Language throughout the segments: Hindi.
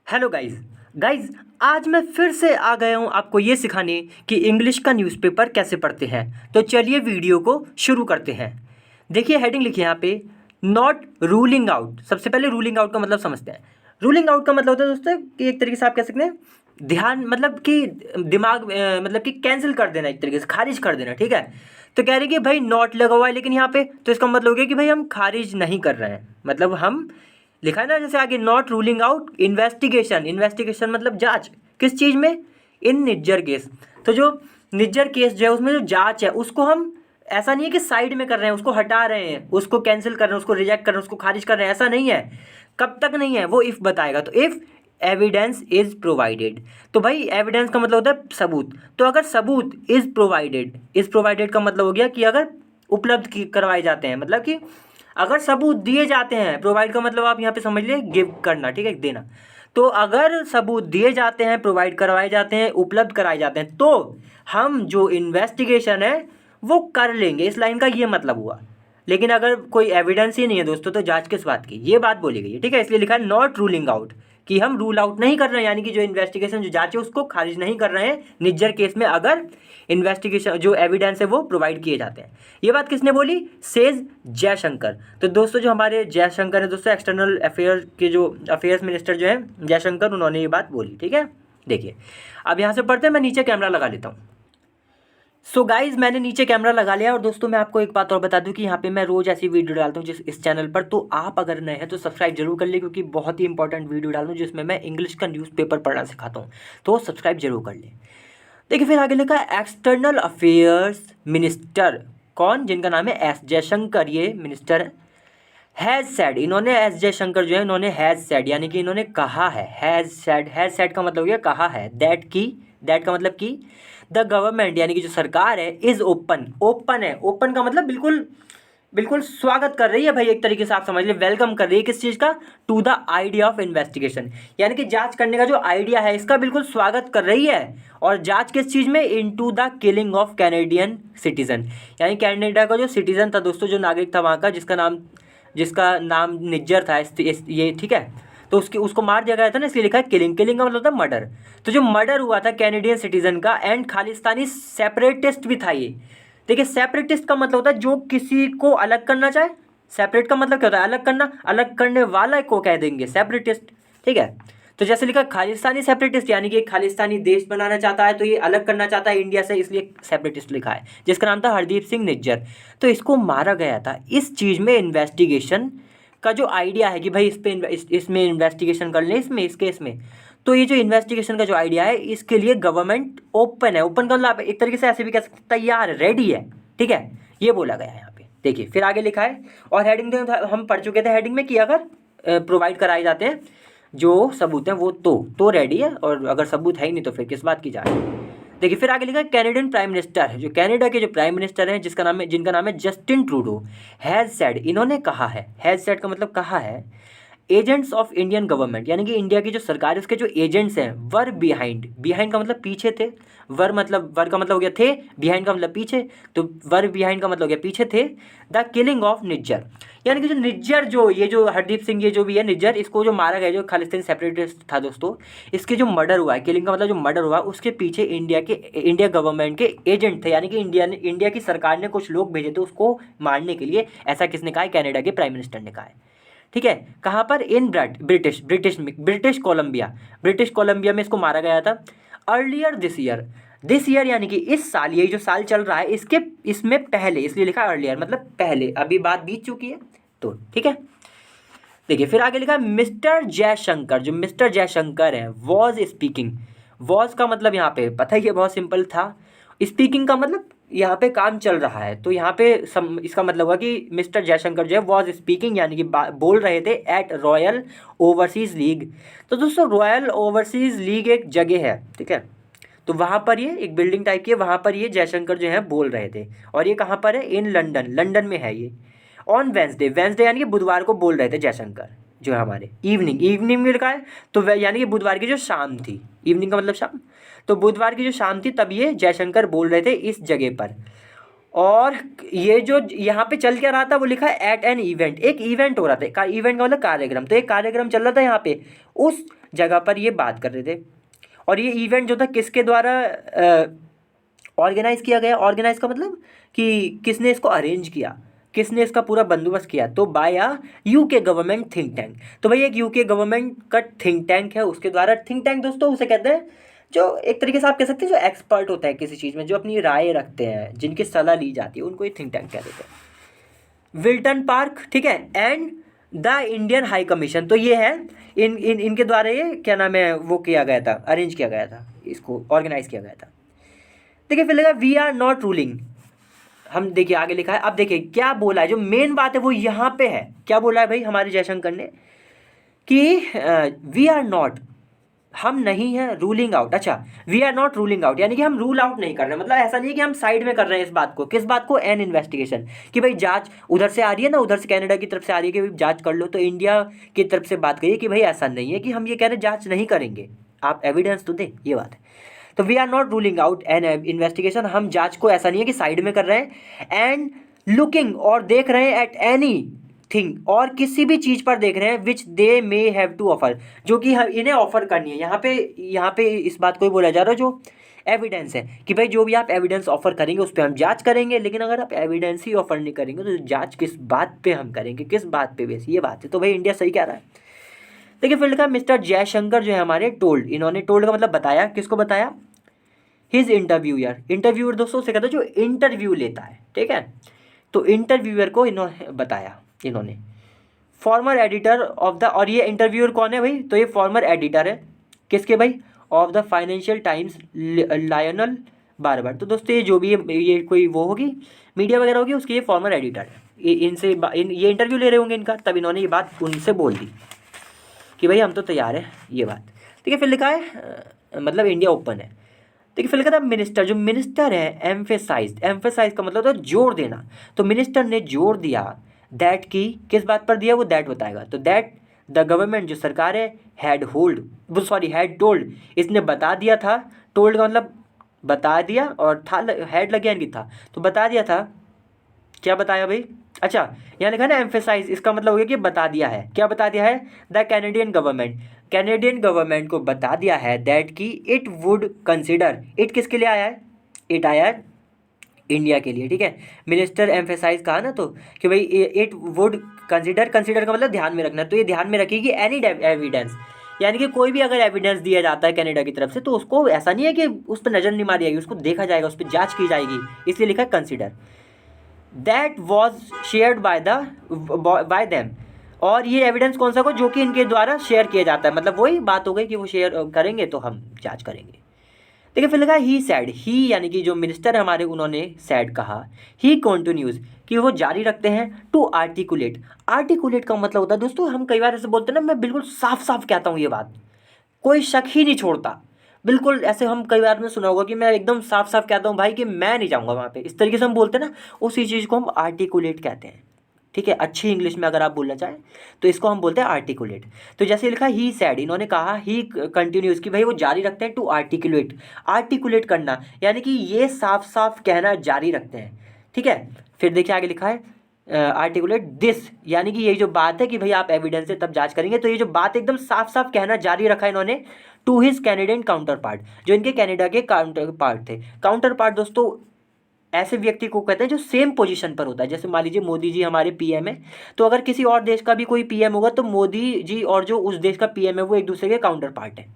हेलो गाइस गाइस आज मैं फिर से आ गया हूँ आपको ये सिखाने कि इंग्लिश का न्यूज़पेपर कैसे पढ़ते हैं। तो चलिए वीडियो को शुरू करते हैं। देखिए हेडिंग लिखी है यहाँ पे, नॉट रूलिंग आउट। सबसे पहले रूलिंग आउट का मतलब समझते हैं। रूलिंग आउट का मतलब होता है दोस्तों कि एक तरीके से आप कह सकते हैं ध्यान, मतलब कि दिमाग मतलब कि कैंसिल कर देना, एक तरीके से खारिज कर देना। ठीक है, तो कह रहे हैं कि भाई नॉट लगा हुआ है लेकिन यहाँ पे, तो इसका मतलब हो गया कि भाई हम खारिज नहीं कर रहे हैं, मतलब हम लिखा है ना जैसे आगे, not ruling out investigation. Investigation मतलब जांच, किस चीज़ में? इन निज्जर केस। तो जो निज्जर केस जो है उसमें जो जांच है उसको हम ऐसा नहीं है कि साइड में कर रहे हैं, उसको हटा रहे हैं, उसको कैंसिल कर रहे हैं, उसको रिजेक्ट कर रहे हैं, उसको खारिज कर रहे हैं, ऐसा नहीं है। कब तक नहीं है वो इफ़ बताएगा। तो इफ़ एविडेंस इज प्रोवाइडेड, तो भाई एविडेंस का मतलब होता है सबूत। तो अगर सबूत इज प्रोवाइडेड, इज प्रोवाइडेड का मतलब हो गया कि अगर उपलब्ध करवाए जाते हैं, मतलब कि अगर सबूत दिए जाते हैं। प्रोवाइड का मतलब आप यहाँ पे समझ लिए गिव करना, ठीक है, देना। तो अगर सबूत दिए जाते हैं, प्रोवाइड करवाए जाते हैं, उपलब्ध कराए जाते हैं, तो हम जो इन्वेस्टिगेशन है वो कर लेंगे। इस लाइन का ये मतलब हुआ। लेकिन अगर कोई एविडेंस ही नहीं है दोस्तों तो जांच किस बात की, ये बात बोली गई है। ठीक है, इसलिए लिखा है नॉट रूलिंग आउट, कि हम रूल आउट नहीं कर रहे हैं, यानी कि जो इन्वेस्टिगेशन जो जांच है उसको खारिज नहीं कर रहे हैं निज्जर केस में, अगर इन्वेस्टिगेशन जो एविडेंस है वो प्रोवाइड किए जाते हैं। ये बात किसने बोली? सेज जयशंकर। तो दोस्तों जो हमारे जयशंकर है दोस्तों, एक्सटर्नल अफेयर के जो अफेयर्स मिनिस्टर जो है जयशंकर, उन्होंने ये बात बोली। ठीक है, देखिए अब यहाँ से पढ़ते हैं। मैं नीचे कैमरा लगा लेता हूँ। सो गाइज मैंने नीचे कैमरा लगा लिया। और दोस्तों मैं आपको एक बात और बता दूं कि यहाँ पे मैं रोज़ ऐसी वीडियो डालता हूँ इस चैनल पर। तो आप अगर नए हैं तो सब्सक्राइब जरूर कर ले, क्योंकि बहुत ही इंपॉर्टेंट वीडियो डालूँ जिसमें मैं इंग्लिश का न्यूज़पेपर पढ़ना सिखाता हूँ। तो सब्सक्राइब जरूर कर ले। देखिए फिर आगे लिखा है एक्सटर्नल अफेयर्स मिनिस्टर। कौन? जिनका नाम है एस जयशंकर, ये मिनिस्टर है। हैज़ सेड, इन्होंने एस जयशंकर जो है इन्होंने हैज़ सेड यानी कि इन्होंने कहा है। हैज़ सेड, हैज़ सेड का मतलब हो गया कहा है। दैट की, दैट का मतलब कि द गवर्नमेंट यानी कि जो सरकार है इज़ ओपन, ओपन है। ओपन का मतलब बिल्कुल बिल्कुल स्वागत कर रही है भाई, एक तरीके से आप समझ ले, वेलकम कर रही है। किस चीज़ का? To the idea of investigation, यानी कि जांच करने का जो आइडिया है इसका बिल्कुल स्वागत कर रही है। और जांच किस चीज़ में? Into the killing of Canadian citizen, यानी कनाडा का जो सिटीजन था दोस्तों, जो नागरिक था वहाँ का, जिसका नाम निज्जर था ये, ठीक है। तो उसको मार दिया गया था ना, इसलिए लिखा है किलिंग। किलिंग का मतलब होता है मर्डर। तो जो मर्डर हुआ था कैनेडियन सिटीजन का, एंड खालिस्तानी सेपरेटिस्ट भी था ये। देखिए सेपरेटिस्ट का मतलब होता है जो किसी को अलग करना चाहे। सेपरेट का मतलब क्या होता है? अलग करना। अलग करने वाला को कह देंगे सेपरेटिस्ट। ठीक है, तो जैसे लिखा खालिस्तानी सेपरेटिस्ट, यानी कि एक खालिस्तानी देश बनाना चाहता है, तो ये अलग करना चाहता है इंडिया से, इसलिए सेपरेटिस्ट लिखा है। जिसका नाम था हरदीप सिंह निज्जर। तो इसको मारा गया था इस चीज़ में, इन्वेस्टिगेशन का जो आइडिया है कि भाई इसमें इन्वेस्टिगेशन कर लें, इसमें इस केस में। तो ये जो इन्वेस्टिगेशन का जो आइडिया है इसके लिए गवर्नमेंट ओपन है। ओपन का मतलब एक तरीके से ऐसे भी कह सकते, तैयार है, रेडी है। ठीक है, ये बोला गया है यहाँ पे। देखिए फिर आगे लिखा है, और हेडिंग हम पढ़ चुके थे हेडिंग में कि अगर प्रोवाइड कराए जाते हैं जो सबूत हैं वो तो रेडी है, और अगर सबूत है ही नहीं तो फिर किस बात की जाए। देखिए फिर आगे लिखा है कैनेडियन प्राइम मिनिस्टर, जो कनाडा के जो प्राइम मिनिस्टर हैं जिनका नाम है जस्टिन ट्रूडो, हैज़ सेड, इन्होंने कहा है। हैज़ सेड का मतलब कहा है। एजेंट्स ऑफ इंडियन गवर्नमेंट, यानी कि इंडिया की जो सरकार है उसके जो एजेंट्स हैं, वर बिहाइंड, बिहाइंड का मतलब पीछे थे। वर का मतलब हो गया थे, बिहाइंड का मतलब पीछे, तो वर बिहाइंड का मतलब हो गया पीछे थे। द किलिंग ऑफ निज्जर, यानी कि जो निज्जर, जो ये जो हरदीप सिंह ये जो भी है निज्जर, इसको जो मारा गया, जो खालिस्तानी सेपरेटिस्ट था दोस्तों, इसके जो मर्डर हुआ है, किलिंग का मतलब जो मर्डर हुआ, उसके पीछे इंडिया गवर्नमेंट के एजेंट थे, यानी कि इंडिया की सरकार ने कुछ लोग भेजे थे उसको मारने के लिए। ऐसा किसने कहा है? कनाडा के प्राइम मिनिस्टर ने कहा है। ठीक है, कहाँ पर? इन ब्रिटिश कोलंबिया में इसको मारा गया था। अर्लियर दिस ईयर यानी कि इस साल, ये जो साल चल रहा है इसमें पहले, इसलिए लिखा अर्लियर मतलब पहले, अभी बात बीत चुकी है तो। ठीक है, देखिए फिर आगे लिखा है मिस्टर जयशंकर, जो मिस्टर जयशंकर है वॉज स्पीकिंग। वॉज का मतलब यहाँ पे पता ही है, बहुत सिंपल था। स्पीकिंग का मतलब यहाँ पे काम चल रहा है, तो यहाँ पे इसका मतलब हुआ कि मिस्टर जयशंकर जो है वॉज स्पीकिंग, यानी कि बोल रहे थे एट रॉयल ओवरसीज़ लीग। तो दोस्तों रॉयल ओवरसीज़ लीग एक जगह है, ठीक है, तो वहाँ पर ये एक बिल्डिंग टाइप की है, वहाँ पर ये जयशंकर जो है बोल रहे थे। और ये कहाँ पर है? इन लंदन, लंदन में है ये। ऑन वेंसडे, वेंसडे यानी कि बुधवार को बोल रहे थे जयशंकर जो है हमारे। इवनिंग में लिखा है, तो यानी कि बुधवार की जो शाम थी, इवनिंग का मतलब शाम, तो बुधवार की जो शाम थी तब ये जयशंकर बोल रहे थे इस जगह पर। और ये जो यहाँ पे चल क्या रहा था वो लिखा है एट एन इवेंट, एक इवेंट हो रहा था। इवेंट का मतलब कार्यक्रम, तो एक कार्यक्रम चल रहा था यहाँ पे। उस जगह पर ये बात कर रहे थे। और ये इवेंट जो था किसके द्वारा ऑर्गेनाइज किया गया, ऑर्गेनाइज का मतलब कि किसने इसको अरेंज किया, किसने इसका पूरा बंदोबस्त किया, तो बाय आ यूके गवर्नमेंट थिंक टैंक। तो भाई एक यूके गवर्नमेंट का थिंक टैंक है, उसके द्वारा। थिंक टैंक दोस्तों उसे कहते हैं जो एक तरीके से आप कह सकते हैं जो एक्सपर्ट होता है किसी चीज़ में, जो अपनी राय रखते हैं, जिनकी सलाह ली जाती है, उनको ये थिंक टैंक कह देते हैं। विल्टन पार्क, ठीक है, and the Indian high commission, तो ये है इनके द्वारा ये क्या नाम है वो किया गया था, अरेंज किया गया था, इसको ऑर्गेनाइज किया गया था। देखिए फिर लगा वी आर नॉट रूलिंग, हम देखिए आगे लिखा है। अब देखिए क्या बोला है, जो मेन बात है वो यहाँ पे है। क्या बोला है भाई हमारे जयशंकर ने कि वी आर नॉट, हम नहीं हैं रूलिंग आउट। अच्छा, we are not ruling out यानी कि हम रूल आउट नहीं कर रहे हैं, मतलब ऐसा नहीं है कि हम साइड में कर रहे हैं इस बात को। किस बात को? एन इन्वेस्टिगेशन, कि भाई जांच उधर से आ रही है ना, उधर से कनाडा की तरफ से आ रही है कि भाई जांच कर लो, तो इंडिया की तरफ से बात करिए कि भाई ऐसा नहीं है कि हम ये कह रहे हैं जांच नहीं करेंगे, आप एविडेंस तो दें, ये बात है। तो we are not ruling out an investigation, हम जांच को ऐसा नहीं है कि साइड में कर रहे हैं। एंड लुकिंग, और देख रहे हैं, एट एनी थिंग, और किसी भी चीज़ पर देख रहे हैं, विच दे मे हैव टू ऑफर, जो कि इन्हें ऑफर करनी है। यहाँ पे इस बात को ही बोला जा रहा है जो एविडेंस है, कि भाई जो भी आप एविडेंस ऑफर करेंगे उस पर हम जांच करेंगे, लेकिन अगर आप एविडेंस ही ऑफर नहीं करेंगे तो जांच किस बात पे हम करेंगे, किस बात पे बेस, ये बात है। तो भाई इंडिया सही कह रहा है। देखिए फिर लिखा मिस्टर जयशंकर जो है हमारे टोल्ड, इन्होंने टोल्ड का मतलब बताया, किसको बताया? हिज इंटरव्यूअर, इंटरव्यूअर दोस्तों उसे कहते हैं जो इंटरव्यू लेता है, ठीक है। तो इंटरव्यूअर को इन्होंने बताया, इन्होंने फॉर्मर एडिटर ऑफ द, और ये इंटरव्यूअर कौन है भाई? तो ये फॉर्मर एडिटर है किसके भाई? Of the financial times, Lionel barber. तो दोस्तों ये जो भी ये कोई वो होगी मीडिया वगैरह होगी उसकी, ये फॉर्मर एडिटर है। इनसे ये इंटरव्यू ले रहे होंगे इनका, तब इन्होंने ये बात उनसे बोल दी कि भाई हम तो तैयार है, ये बात। ठीक है, फिर लिखा है मतलब इंडिया ओपन है। देखिए फिर लिखा था मिनिस्टर, जो मिनिस्टर है एम्फेसाइज, एम्फेसाइज का मतलब होता है जोर देना। तो मिनिस्टर ने जोर दिया दैट की, किस बात पर दिया वो दैट बताएगा। तो दैट द गवर्नमेंट, जो सरकार है, हैड होल्ड, वो सॉरी हैड टोल्ड, इसने बता दिया था। टोल्ड का मतलब बता दिया, और था हैड लग गया इनकी था, तो बता दिया था। क्या बताया भाई? अच्छा यहाँ लिखा ना एम्फेसाइज, इसका मतलब हो गया कि बता दिया है। क्या बता दिया है? The Canadian government, Canadian government को बता दिया है दैट की इट वुड कंसिडर, इट किसके लिए आया है? इट आया है इंडिया के लिए, ठीक है। मिनिस्टर एम्फेसाइज कहा ना, तो कि भाई इट वुड कंसिडर, कंसिडर का मतलब ध्यान में रखना, तो ये ध्यान में रखेगी एनी एविडेंस, यानी कि कोई भी अगर एविडेंस दिया जाता है कनाडा की तरफ से, तो उसको ऐसा नहीं है कि उस पर नज़र नहीं मारी जाएगी, उसको देखा जाएगा, उस पर जाँच की जाएगी, इसलिए लिखा है consider. That was shared by them, और ये एविडेंस कौन सा को? जो कि इनके द्वारा शेयर किया जाता है, मतलब वही बात हो गई कि वो शेयर करेंगे तो हम जांच करेंगे। देखिए फिर लगा ही सैड, ही यानी कि जो मिनिस्टर है हमारे, उन्होंने सैड कहा। ही कंटिन्यूज, कि वो जारी रखते हैं। टू आर्टिकुलेट, आर्टिकुलेट का मतलब होता है दोस्तों, हम कई बार ऐसे बोलते हैं ना, मैं बिल्कुल साफ साफ कहता हूँ ये बात, कोई शक ही नहीं छोड़ता, बिल्कुल ऐसे। हम कई बार में सुना होगा कि मैं एकदम साफ साफ कहता हूँ भाई कि मैं नहीं जाऊँगा वहाँ पे, इस तरीके से हम बोलते हैं ना, उसी चीज़ को हम आर्टिकुलेट कहते हैं, ठीक है। अच्छी इंग्लिश में अगर आप बोलना चाहें तो इसको हम बोलते हैं आर्टिकुलेट। तो जैसे लिखा ही सैड, इन्होंने कहा, ही कंटिन्यूज, कि भाई वो जारी रखते हैं। टू आर्टिकुलेट, आर्टिकुलेट करना यानी कि ये साफ साफ कहना जारी रखते हैं, ठीक है। फिर देखिए आगे लिखा है आर्टिकुलेट दिस, यानी कि यही जो बात है कि भाई आप एविडेंस से तब जांच करेंगे, तो ये जो बात एकदम साफ साफ कहना जारी रखा है इन्होंने to his Canadian counterpart, जो इनके कनाडा के काउंटर पार्ट थे। काउंटर पार्ट दोस्तों ऐसे व्यक्ति को कहते हैं जो सेम पोजीशन पर होता है। जैसे मान लीजिए मोदी जी हमारे पीएम है, तो अगर किसी और देश का भी कोई पीएम होगा तो मोदी जी और जो उस देश का पीएम है वो एक दूसरे के काउंटर पार्ट है,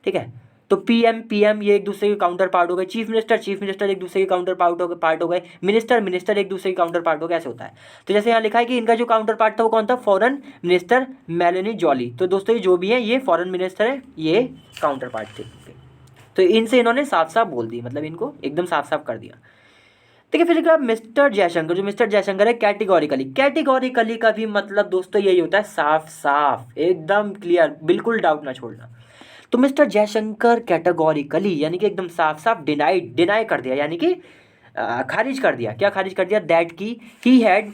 ठीक है। तो पीएम ये एक दूसरे के काउंटर पार्ट हो गए, चीफ मिनिस्टर एक दूसरे के काउंटर पार्ट हो गए, मिनिस्टर एक दूसरे के काउंटर पार्ट हो गए, ऐसे होता है। तो जैसे यहाँ लिखा है कि इनका जो काउंटर पार्ट था वो कौन था? Foreign minister Meloni jolly. तो दोस्तों ये जो भी है ये फॉरेन मिनिस्टर है, ये काउंटर पार्ट थे। तो इनसे इन्होंने साफ साफ बोल दी, मतलब इनको एकदम साफ साफ कर दिया। ठीक है, फिर एक मिस्टर जयशंकर, जो मिस्टर जयशंकर है कैटेगोरिकली, कैटेगोरिकली का भी मतलब दोस्तों यही होता है साफ साफ, एकदम क्लियर, बिल्कुल डाउट ना छोड़ना। तो मिस्टर जयशंकर कैटेगोरिकली यानी कि एकदम साफ साफ डिनाई कर दिया, यानी कि खारिज कर दिया। क्या खारिज कर दिया? दैट की ही हैड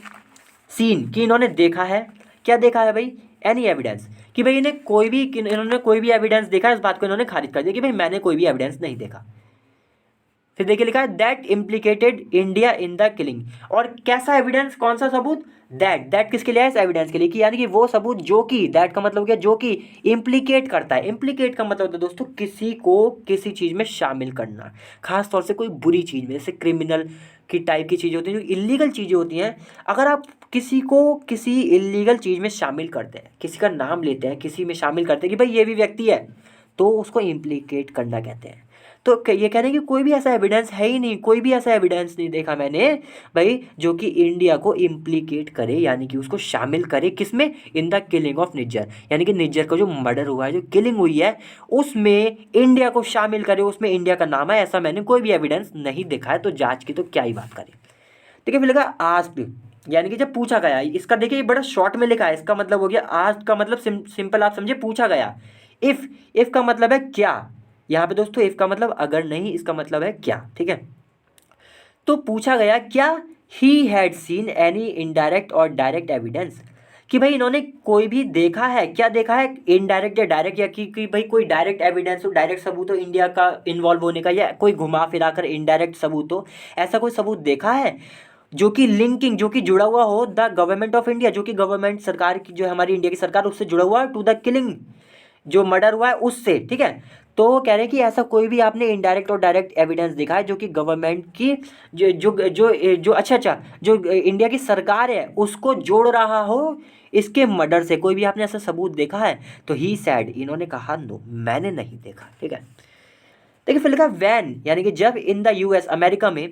सीन, कि इन्होंने देखा है। क्या देखा है भाई? एनी एविडेंस, कि भाई इन्होंने कोई भी एविडेंस देखा, इस बात को इन्होंने खारिज कर दिया कि भाई मैंने कोई भी एविडेंस नहीं देखा। फिर देखिए लिखा है that implicated India in the killing, और कैसा एविडेंस, कौन सा सबूत? दैट किसके लिए है, इस एविडेंस के लिए, कि यानी कि वो सबूत जो कि, दैट का मतलब क्या, जो कि इम्प्लीकेट करता है। इम्प्लीकेट का मतलब होता है दोस्तों किसी को किसी चीज़ में शामिल करना, खास तौर से कोई बुरी चीज़ में, जैसे क्रिमिनल की टाइप की चीज़ें होती हैं, जो इलीगल चीज़ें होती हैं। अगर आप किसी को किसी इलीगल चीज़ में शामिल करते हैं, किसी का नाम लेते हैं, किसी में शामिल करते हैं कि भाई ये भी व्यक्ति है, तो उसको इम्प्लीकेट करना कहते हैं। तो ये कह रहे हैं कि कोई भी ऐसा एविडेंस है ही नहीं, कोई भी ऐसा एविडेंस नहीं देखा मैंने भाई जो कि इंडिया को इम्प्लीकेट करे, यानी कि उसको शामिल करे किसमें, in the killing of Nijjar, यानी कि निज्जर का जो मर्डर हुआ है, जो किलिंग हुई है, उसमें इंडिया को शामिल करे, उसमें इंडिया का नाम है, ऐसा मैंने कोई भी एविडेंस नहीं देखा है। तो जांच की तो क्या ही बात करें। ठीक है, फिर लगा आस्क्ड, यानी कि जब पूछा गया, इसका देखिए ये बड़ा शॉर्ट में लिखा है, इसका मतलब हो गया आस्क्ड का मतलब सिंपल आप समझे, पूछा गया। इफ का मतलब है क्या, यहाँ पे दोस्तों इफ का मतलब अगर नहीं, इसका मतलब है क्या। ठीक है, तो पूछा गया क्या he had seen any indirect और डायरेक्ट एविडेंस, कि भाई इन्होंने कोई भी देखा है, क्या देखा है, इनडायरेक्ट या डायरेक्ट, या कि भाई कोई डायरेक्ट एविडेंस हो, डायरेक्ट सबूत हो इंडिया का इन्वॉल्व होने का, या कोई घुमा फिरा कर इनडायरेक्ट सबूत हो, ऐसा कोई सबूत देखा है जो कि लिंकिंग, जो कि जुड़ा हुआ हो द गवर्नमेंट ऑफ इंडिया, जो कि गवर्नमेंट सरकार की, जो है हमारी इंडिया की सरकार, उससे जुड़ा हुआ है, टू द किलिंग, जो मर्डर हुआ है उससे। ठीक है, तो वो कह रहे हैं कि ऐसा कोई भी आपने इनडायरेक्ट और डायरेक्ट एविडेंस देखा है जो कि गवर्नमेंट की जो जो जो जो अच्छा जो इंडिया की सरकार है उसको जोड़ रहा हो इसके मर्डर से, कोई भी आपने ऐसा सबूत देखा है। तो ही सैड, इन्होंने कहा नो, मैंने नहीं देखा। ठीक है, देखिए फिर लिखा वैन, यानी कि जब इन द यूएस, अमेरिका में,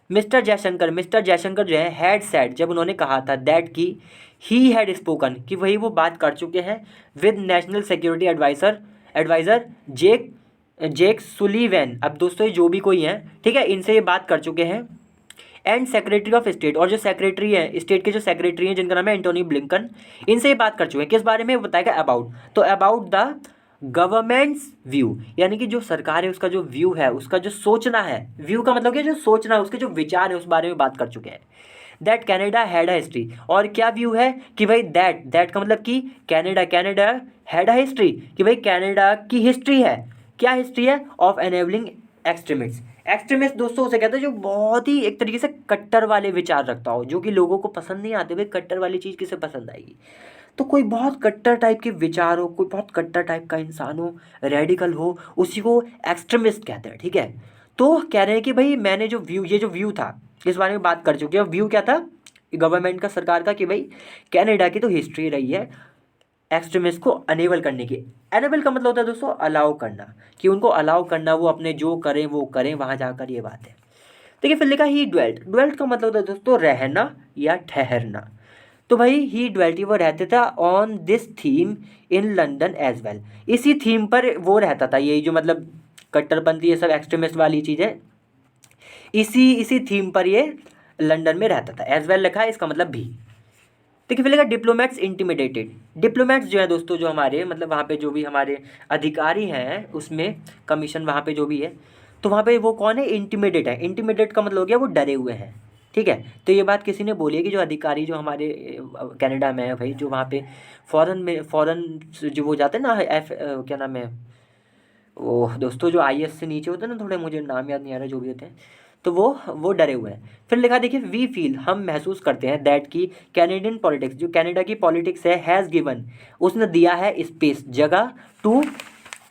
मिस्टर जयशंकर जो है हैड सैड, जब उन्होंने कहा था दैट की ही हैड स्पोकन, कि वही वो बात कर चुके हैं विद नेशनल सिक्योरिटी एडवाइज़र जेक जेक सुलीवैन। अब दोस्तों ये जो भी कोई हैं, ठीक है, इनसे ये बात कर चुके हैं, एंड सेक्रेटरी ऑफ स्टेट, और जो सेक्रेटरी है स्टेट के, जो सेक्रेटरी हैं जिनका नाम है एंटोनी ब्लिंकन, इनसे ये बात कर चुके हैं किस बारे में, बताएगा अबाउट, तो अबाउट द गवर्नमेंट्स व्यू, यानी कि जो सरकार है उसका जो व्यू है, उसका जो सोचना है, व्यू का मतलब क्या, जो सोचना है, उसके जो विचार है, उस बारे में बात कर चुके हैं। That Canada had a history, और क्या व्यू है कि भाई दैट का मतलब कि कैनेडा हैड अ हिस्ट्री, कि भाई कैनेडा की हिस्ट्री है, क्या हिस्ट्री है, ऑफ एनेबलिंग एक्सट्रीमिस्ट। एक्सट्रीमिस्ट दोस्तों उसे कहते हैं जो बहुत ही एक तरीके से कट्टर वाले विचार रखता हो, जो कि लोगों को पसंद नहीं आते। भाई कट्टर वाली चीज़ किसे पसंद आएगी, तो कोई बहुत कट्टर टाइप के विचार हो, कोई बहुत कट्टर टाइप का इंसान हो, रेडिकल हो, उसी को एक्सट्रीमिस्ट कहते हैं। ठीक है, तो कह रहे हैं कि भाई मैंने जो व्यू, ये जो व्यू था इस बारे में बात कर चुके हैं। व्यू क्या था गवर्नमेंट का, सरकार का, कि भाई कनाडा की तो हिस्ट्री रही है एक्सट्रीमिस्ट को अनेबल करने की। अनेबल का मतलब होता है दोस्तों अलाउ करना, कि उनको अलाउ करना, वो अपने जो करें वो करें वहाँ जाकर, ये बात है। देखिए फिर लिखा ही ड्वेल्ट का मतलब होता है दोस्तों रहना या ठहरना। तो भाई ही ड्वेल्ट, वो रहते था on this theme in London as well, इसी थीम पर वो रहता था, यही जो मतलब कट्टरपंथी ये सब एक्सट्रीमिस्ट वाली चीज़ें, इसी थीम पर ये लंदन में रहता था। एज वेल लिखा है, इसका मतलब भी। देखिए फिर लिखा डिप्लोमेट्स इंटिमिडेटेड, डिप्लोमेट्स जो है दोस्तों, जो हमारे मतलब वहाँ पे जो भी हमारे अधिकारी हैं उसमें, कमीशन वहाँ पे जो भी है, तो वहाँ पे वो कौन है, इंटिमिडेट है। इंटिमिडेट का मतलब हो गया वो डरे हुए हैं। ठीक है, तो ये बात किसी ने बोली है कि जो अधिकारी जो हमारे कनाडा में है भाई, जो वहाँ पे फॉरेन जो वो जाते हैं ना, क्या नाम है वो दोस्तों, जो आईएएस से नीचे होते हैं ना थोड़े, मुझे नाम याद नहीं आ रहा, जो भी होते हैं, तो वो डरे हुए हैं। फिर लिखा देखिए वी फील, हम महसूस करते हैं, दैट की कैनेडियन पॉलिटिक्स, जो कनाडा की पॉलिटिक्स है, हैज़ गिवन, उसने दिया है स्पेस, जगह, to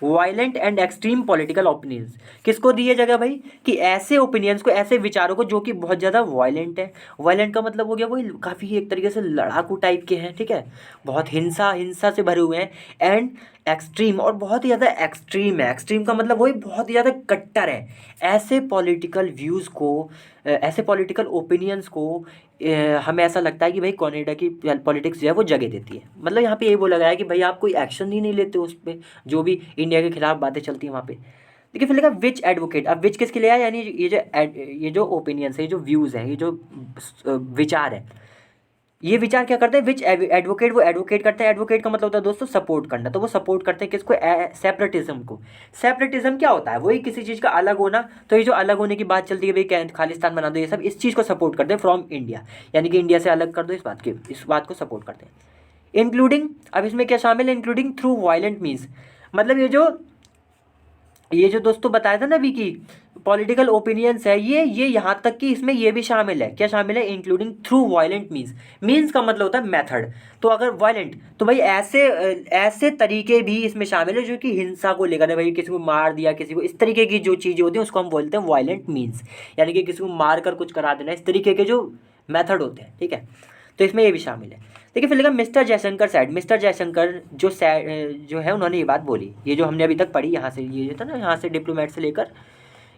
violent and extreme political opinions, किसको दी है जगह भाई, कि ऐसे ओपिनियंस को, ऐसे विचारों को जो कि बहुत ज़्यादा वायलेंट है। वायलेंट का मतलब हो गया वही काफ़ी एक तरीके से लड़ाकू टाइप के हैं। ठीक है, बहुत हिंसा से भरे हुए हैं। एंड एक्सट्रीम, और बहुत ही ज़्यादा एक्सट्रीम है। एक्सट्रीम का मतलब वही बहुत ही ज़्यादा कट्टर है। ऐसे पॉलिटिकल व्यूज़ को, ऐसे पॉलिटिकल ओपिनियंस को हमें ऐसा लगता है कि भाई कनाडा की पॉलिटिक्स जो है वो जगह देती है। मतलब यहाँ पे ये बोला गया है कि भाई आप कोई एक्शन ही नहीं लेते उस पर, जो भी इंडिया के खिलाफ बातें चलती हैं वहाँ पे। देखिए फिर लिखा विच एडवोकेट, अब विच किसके लिए आया, यानी ये जो ओपिनियंस है, ये जो व्यूज़ हैं, ये जो विचार है, ये विचार क्या करते हैं, विच एडवोकेट, वो एडवोकेट करते हैं। एडवोकेट का मतलब होता है दोस्तों सपोर्ट करना, तो वो सपोर्ट करते हैं किसको, सेपरेटिज्म को। सेपरेटिज्म क्या होता है, वही किसी चीज़ का अलग होना। तो ये जो अलग होने की बात चलती है भाई खालिस्तान बना दो, ये सब इस चीज़ को सपोर्ट करते हैं फ्रॉम इंडिया, यानी कि इंडिया से अलग कर दो, इस बात को सपोर्ट करते हैं। इंक्लूडिंग, अब इसमें क्या शामिल है, इंक्लूडिंग थ्रू वायलेंट मीन्स, मतलब ये जो दोस्तों बताया था ना अभी कि पॉलिटिकल ओपिनियंस है ये यहाँ तक कि इसमें ये भी शामिल है, क्या शामिल है, इंक्लूडिंग थ्रू वायलेंट मीन्स का मतलब होता है मेथड। तो अगर वायलेंट तो भाई ऐसे तरीके भी इसमें शामिल है जो कि हिंसा को लेकर है, भाई किसी को मार दिया, किसी को इस तरीके की जो चीज़ें होती हैं उसको हम बोलते हैं वायलेंट मीन्स, यानी कि किसी को मार कर कुछ करा देना, इस तरीके के जो मेथड होते हैं, ठीक है। तो इसमें ये भी शामिल है। देखिए फिर लिखा mister Jaishankar side, mister Jaishankar जो है उन्होंने ये बात बोली, ये जो हमने अभी तक पढ़ी यहाँ से, ये जो था ना यहाँ से डिप्लोमेट से लेकर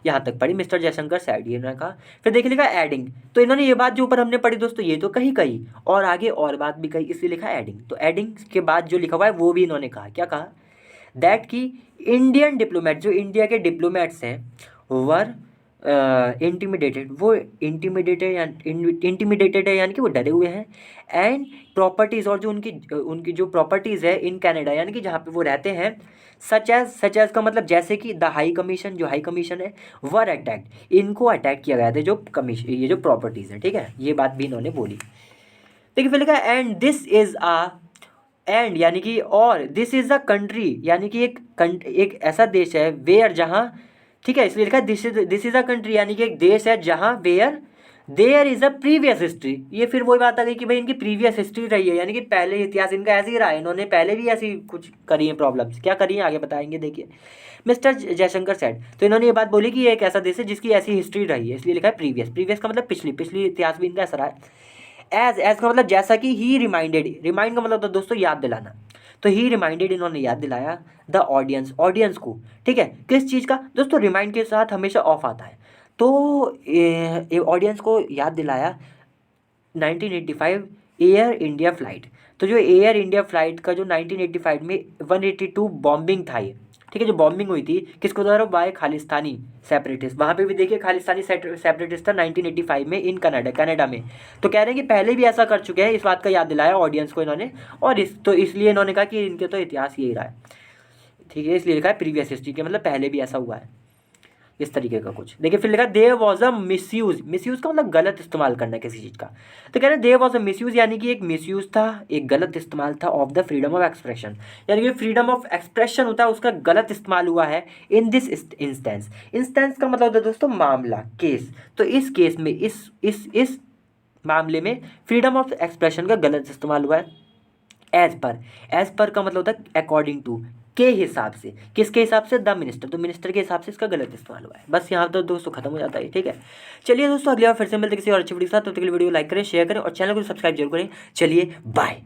यहाँ तक पढ़ी, मिस्टर जयशंकर साइड ये उन्होंने कहा। फिर देखिए लिखा एडिंग, तो इन्होंने ये बात जो ऊपर हमने पढ़ी दोस्तों ये तो कही और आगे और बात भी कही, इसलिए लिखा एडिंग। तो एडिंग के बाद जो लिखा हुआ है वो भी इन्होंने कहा, क्या कहा, दैट कि इंडियन डिप्लोमेट, जो इंडिया के डिप्लोमेट्स हैं, वर इंटीमिडेटेड, वो इंटीमिडेटेड है यानी कि वो डरे हुए हैं, एंड प्रॉपर्टीज़, और जो उनकी जो प्रॉपर्टीज़ है इन कनाडा यानी कि जहाँ पे वो रहते हैं, सच एज का मतलब जैसे कि द हाई कमीशन, जो हाई कमीशन है, वर अटैक, इनको अटैक किया गया था जो कमीशन, ये जो प्रॉपर्टीज़ है, ठीक है, ये बात भी इन्होंने बोली। देखिए फिर लिखा and this is uh, and यानी कि और, दिस इज़ अ कंट्री यानी कि एक ऐसा देश है वेयर, जहाँ, ठीक है, इसलिए लिखा है दिस इज़ अ कंट्री यानी कि एक देश है जहाँ where there is a previous history. ये फिर वही बात आ गई कि भाई इनकी प्रीवियस हिस्ट्री रही है, यानी कि पहले इतिहास इनका ऐसे ही रहा है, इन्होंने पहले भी ऐसी कुछ करी है प्रॉब्लम्स, क्या करी है आगे बताएंगे। देखिए मिस्टर जयशंकर सेड, तो इन्होंने ये बात बोली कि ये एक ऐसा देश है जिसकी ऐसी हिस्ट्री रही है, इसलिए लिखा है प्रीवियस का मतलब पिछली इतिहास भी इनका ऐसा रहा है। एज का मतलब जैसा कि ही रिमाइंड का मतलब तो दोस्तों याद दिलाना, तो ही रिमाइंडेड, इन्होंने याद दिलाया द ऑडियंस को, ठीक है, किस चीज़ का दोस्तों, रिमाइंड के साथ हमेशा ऑफ आता है, तो ऑडियंस को याद दिलाया 1985 एयर इंडिया फ्लाइट। तो जो एयर इंडिया फ्लाइट का जो 1985 में 182 बॉम्बिंग था ये, ठीक है, जो बॉम्बिंग हुई थी किसको द्वारा, बाय खालिस्तानी सेपरेटिस्ट, वहाँ पे भी देखिए खालिस्तानी सेपरेटिस्ट था 1985 में इन कनाडा में। तो कह रहे हैं कि पहले भी ऐसा कर चुके हैं, इस बात का याद दिलाया ऑडियंस को इन्होंने, और इसलिए इन्होंने कहा कि इनके तो इतिहास यही रहा है, ठीक है, इसलिए लिखा है प्रीवियस हिस्ट्री के मतलब पहले भी ऐसा हुआ है, इस तरीके का कुछ। देखिए फिर लिखा देयर वॉज अ मिसयूज का मतलब गलत इस्तेमाल करना किसी चीज़ का, तो कह रहे हैं देयर वॉज अ मिसयूज यानी कि एक मिसयूज था, एक गलत इस्तेमाल था of the freedom of expression, यानी कि फ्रीडम ऑफ एक्सप्रेशन होता है उसका गलत इस्तेमाल हुआ है इन दिस इंस्टेंस का मतलब होता है दोस्तों मामला, केस। तो इस केस में इस मामले में फ्रीडम ऑफ एक्सप्रेशन का गलत इस्तेमाल हुआ है। एज पर का मतलब होता है अकॉर्डिंग टू, के हिसाब से, किसके हिसाब से, द मिनिस्टर, तो मिनिस्टर के हिसाब से इसका गलत इस्तेमाल हुआ है। बस यहाँ तो दोस्तों खत्म हो जाता है, ठीक है। चलिए दोस्तों अगली बार फिर से मिलते किसी और अच्छी वीडियो के साथ, तब तक के लिए वीडियो लाइक करें, शेयर करें और चैनल को सब्सक्राइब जरूर करें। चलिए बाय।